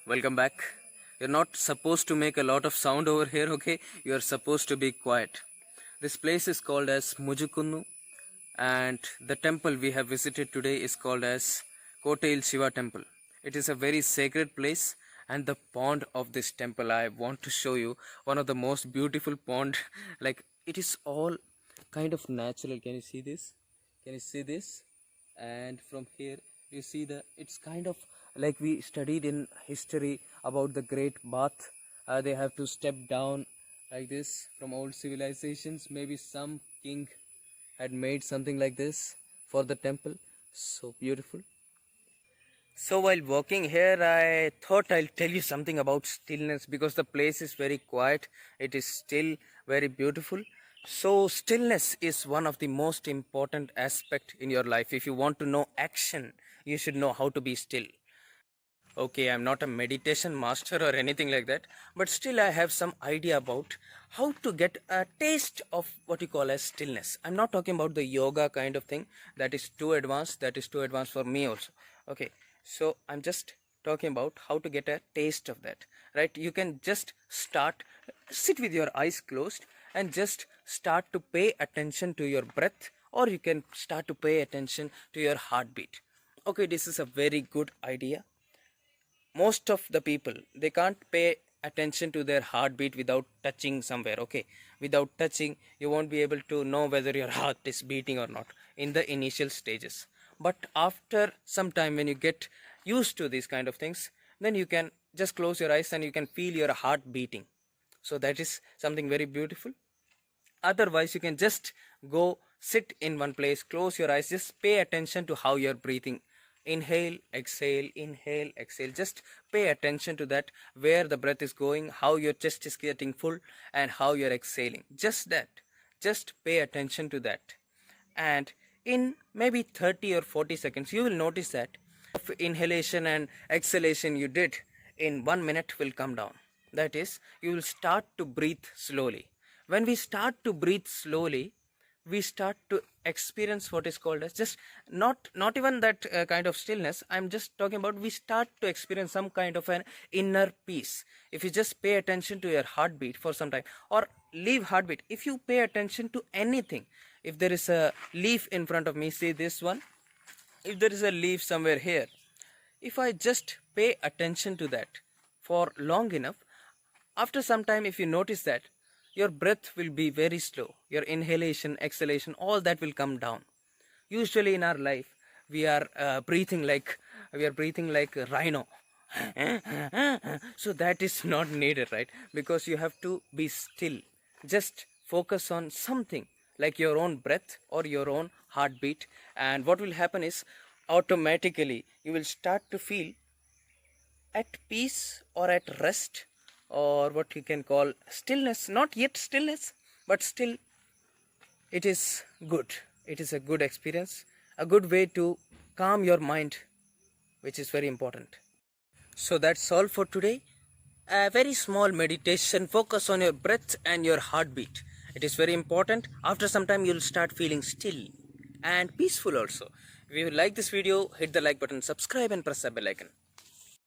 Welcome back. You're not supposed to make a lot of sound over here, okay? You're supposed to be quiet. This place is called as Mujukunnu, and the temple we have visited today is called as Kottail Shiva temple. It is a very sacred place, and the pond of this temple I want to show you. One of the most beautiful pond. Like, it is all kind of natural. Can you see this? Can you see this? And from here you see it's kind of like we studied in history about the great bath. They have to step down like this from old civilizations. Maybe some king had made something like this for the temple. So beautiful. So while walking here, I thought I'll tell you something about stillness, because the place is very quiet. It is still very beautiful. So stillness is one of the most important aspect in your life. If you want to know action, you should know how to be still. Okay, I'm not a meditation master or anything like that, but still I have some idea about how to get a taste of what you call as stillness. I'm not talking about the yoga kind of thing. That is too advanced. That is too advanced for me also. Okay, so I'm just talking about how to get a taste of that, right? You can just sit with your eyes closed and just start to pay attention to your breath, or you can start to pay attention to your heartbeat. Okay, this is a very good idea. Most of the people, they can't pay attention to their heartbeat without touching somewhere. Okay, without touching you won't be able to know whether your heart is beating or not in the initial stages. But after some time, when you get used to these kind of things, then you can just close your eyes and you can feel your heart beating. So that is something very beautiful. Otherwise, you can just go sit in one place, close your eyes, just pay attention to how you're breathing. Inhale, exhale, just pay attention to that, where the breath is going, how your chest is getting full, and how you're exhaling. Just that, just pay attention to that. And in maybe 30 or 40 seconds, you will notice that inhalation and exhalation you did in 1 minute will come down. That is, you will start to breathe slowly. When we start to breathe slowly, we start to experience what is called as just not even that kind of stillness. I'm just talking about, we start to experience some kind of an inner peace. If you just pay attention to your heartbeat for some time, or leave heartbeat, if you pay attention to anything, if there is a leaf in front of me, see this one, if there is a leaf somewhere here, if I just pay attention to that for long enough, after some time, if you notice that your breath will be very slow, your inhalation, exhalation, all that will come down. Usually in our life, we are breathing like a rhino. So that is not needed, right? Because you have to be still. Just focus on something like your own breath or your own heartbeat, and what will happen is, automatically you will start to feel at peace or at rest, or what you can call stillness. Not yet stillness, but still it is good. It is a good experience, a good way to calm your mind, which is very important. So that's all for today. A very small meditation, focus on your breath and your heartbeat. It is very important. After some time, you'll start feeling still and peaceful also. If you like this video, hit the like button, subscribe and press the bell icon.